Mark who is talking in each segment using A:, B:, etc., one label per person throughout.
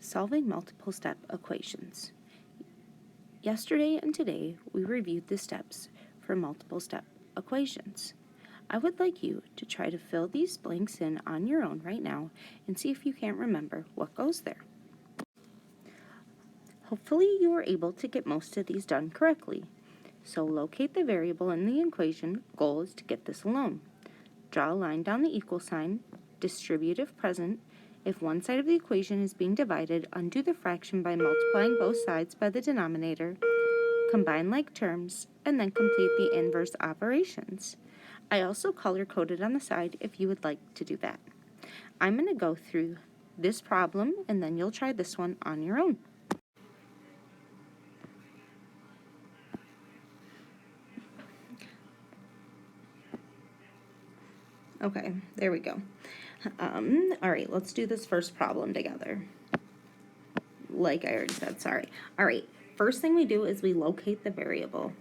A: Solving multiple step equations. Yesterday and today, we reviewed the steps for multiple step equations. I would like you to try to fill these blanks in on your own right now and see if you can't remember what goes there. Hopefully you were able to get most of these done correctly. So locate the variable in the equation. Goal is to get this alone. Draw a line down the equal sign, distribute if present. If one side of the equation is being divided, undo the fraction by multiplying both sides by the denominator, combine like terms, and then complete the inverse operations. I also color-coded on the side if you would like to do that. I'm going to go through this problem, and then you'll try this one on your own. Okay, there we go. All right, let's do this first problem together. Like I already said, sorry. All right, first thing we do is we locate the variable.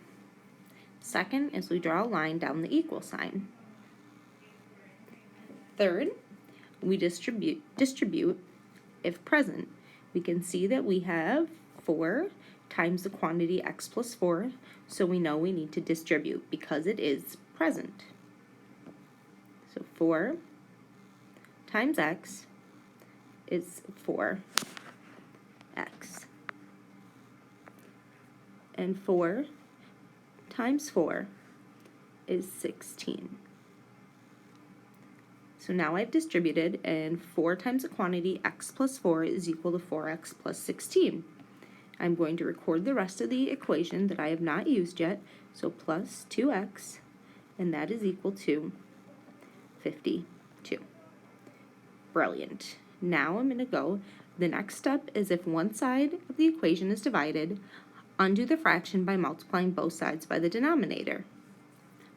A: Second is we draw a line down the equal sign. Third, we distribute if present. We can see that we have 4 times the quantity x plus 4, so we know we need to distribute because it is present. So 4 times x is 4x. And 4 times 4 is 16. So now I've distributed, and 4 times the quantity x plus 4 is equal to 4x plus 16. I'm going to record the rest of the equation that I have not used yet, so plus 2x, and that is equal to 52. Brilliant. Now I'm going to go, the next step is if one side of the equation is divided, undo the fraction by multiplying both sides by the denominator.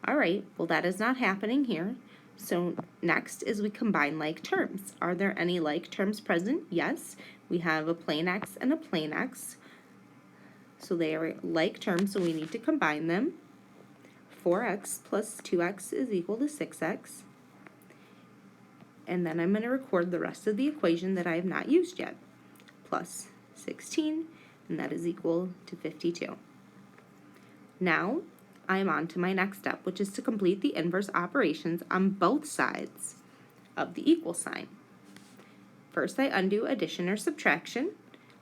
A: All right, well that is not happening here. So next is we combine like terms. Are there any like terms present? Yes. We have a plain x and a plain x. So they are like terms, so we need to combine them. 4x plus 2x is equal to 6x. And then I'm going to record the rest of the equation that I have not used yet. Plus 16, and that is equal to 52. Now, I am on to my next step, which is to complete the inverse operations on both sides of the equal sign. First, I undo addition or subtraction.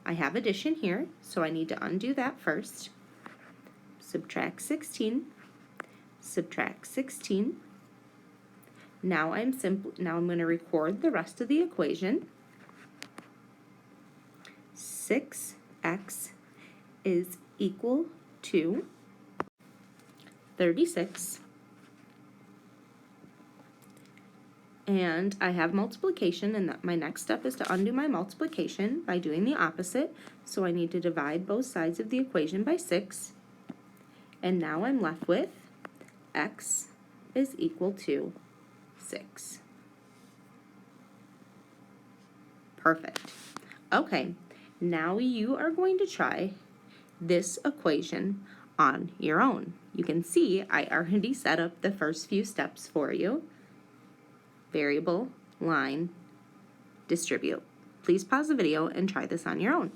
A: I have addition here, so I need to undo that first. Subtract 16, subtract 16. Now I'm going to record the rest of the equation. 6x is equal to 36. And I have multiplication, and my next step is to undo my multiplication by doing the opposite. So I need to divide both sides of the equation by 6. And now I'm left with x is equal to 6. Perfect. Okay, now you are going to try this equation on your own. You can see I already set up the first few steps for you. Variable, line, distribute. Please pause the video and try this on your own.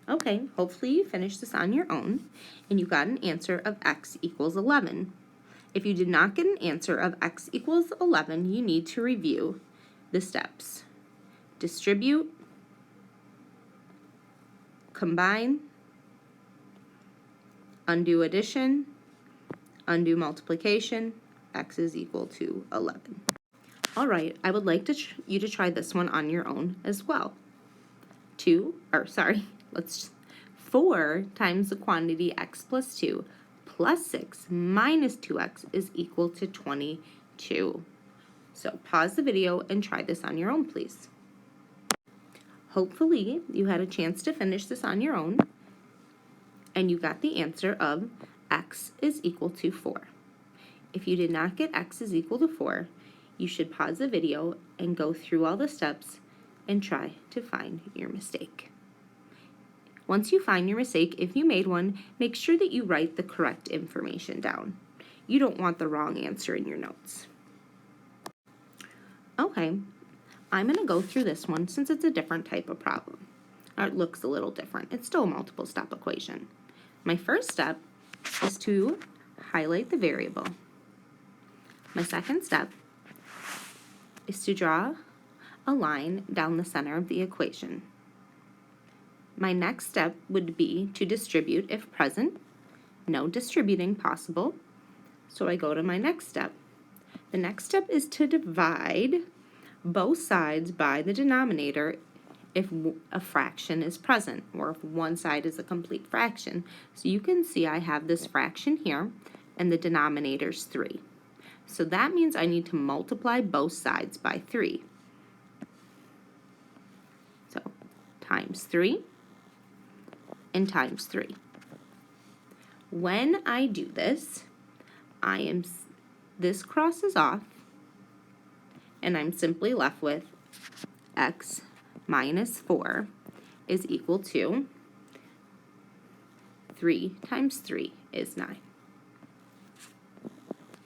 A: Okay, hopefully you finished this on your own and you got an answer of x equals 11. If you did not get an answer of x equals 11, you need to review the steps. Distribute, combine, undo addition, undo multiplication, x is equal to 11. All right, I would like you to try this one on your own as well. 4 times the quantity x plus 2 plus 6 minus 2x is equal to 22. So pause the video and try this on your own, please. Hopefully you had a chance to finish this on your own and you got the answer of x is equal to 4. If you did not get x is equal to 4, you should pause the video and go through all the steps and try to find your mistake. Once you find your mistake, if you made one, make sure that you write the correct information down. You don't want the wrong answer in your notes. Okay, I'm going to go through this one since it's a different type of problem. Or it looks a little different. It's still a multiple step equation. My first step is to highlight the variable. My second step is to draw a line down the center of the equation. My next step would be to distribute if present. No distributing possible, so I go to my next step. The next step is to divide both sides by the denominator if a fraction is present, or if one side is a complete fraction. So you can see I have this fraction here, and the denominator's 3. So that means I need to multiply both sides by 3. So times 3 and times 3. When I do this, this crosses off, and I'm simply left with x minus 4 is equal to 3 times 3 is 9.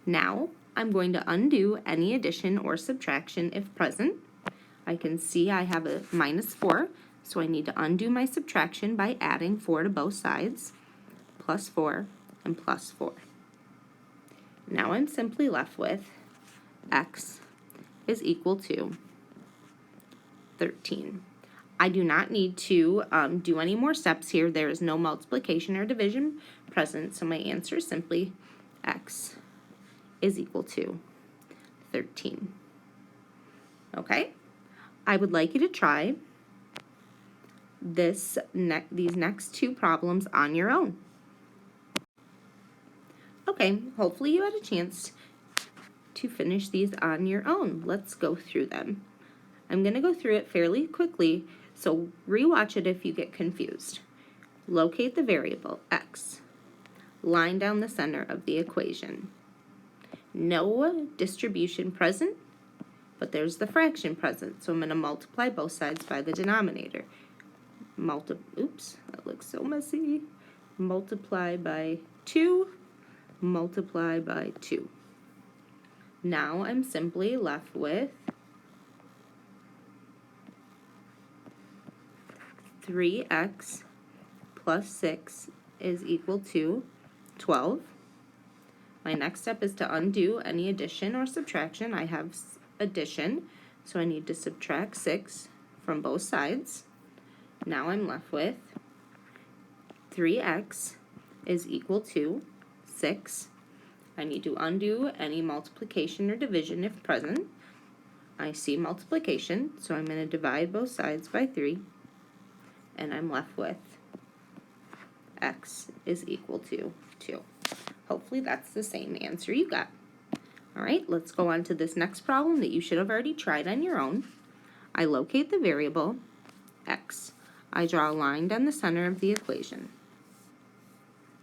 A: Now, I'm going to undo any addition or subtraction if present. I can see I have a minus 4, so I need to undo my subtraction by adding 4 to both sides, plus 4 and plus 4. Now I'm simply left with x is equal to 13. I do not need to do any more steps here. There is no multiplication or division present, so my answer is simply x is equal to 13. Okay? I would like you to try these next two problems on your own. Okay, hopefully you had a chance to finish these on your own. Let's go through them. I'm going to go through it fairly quickly, so rewatch it if you get confused. Locate the variable x. Line down the center of the equation. No distribution present, but there's the fraction present, so I'm going to multiply both sides by the denominator. Oops, that looks so messy. Multiply by 2, multiply by 2. Now I'm simply left with 3x plus 6 is equal to 12. My next step is to undo any addition or subtraction. I have addition, so I need to subtract 6 from both sides. Now I'm left with 3x is equal to 6. I need to undo any multiplication or division if present. I see multiplication, so I'm going to divide both sides by 3, and I'm left with x is equal to 2. Hopefully that's the same answer you got. All right, let's go on to this next problem that you should have already tried on your own. I locate the variable x. I draw a line down the center of the equation.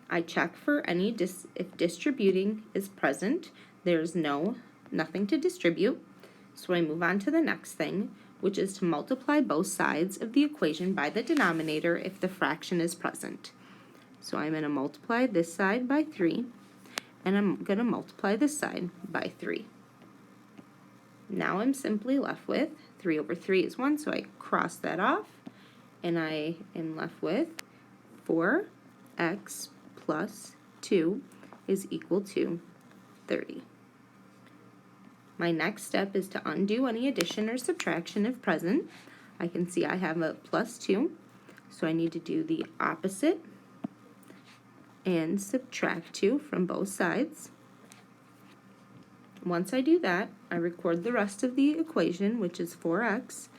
A: I check for any if distributing is present. There's nothing to distribute, so I move on to the next thing, which is to multiply both sides of the equation by the denominator if the fraction is present. So I'm going to multiply this side by 3, and I'm going to multiply this side by 3. Now I'm simply left with 3 over 3 is 1, so I cross that off, and I am left with 4x plus 2 is equal to 30. My next step is to undo any addition or subtraction if present. I can see I have a plus 2, so I need to do the opposite and subtract 2 from both sides. Once I do that, I record the rest of the equation, which is 4x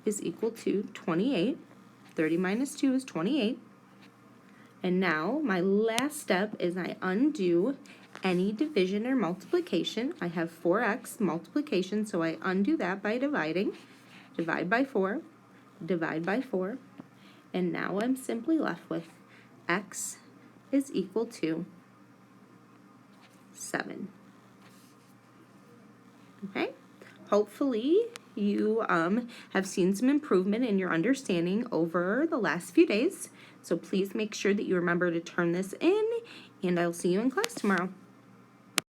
A: is equal to 28. 30 minus 2 is 28. And now my last step is I undo any division or multiplication. I have 4x multiplication, so I undo that by dividing. Divide by 4, divide by 4, and now I'm simply left with x is equal to 7. Okay? Hopefully you have seen some improvement in your understanding over the last few days. So please make sure that you remember to turn this in, and I'll see you in class tomorrow.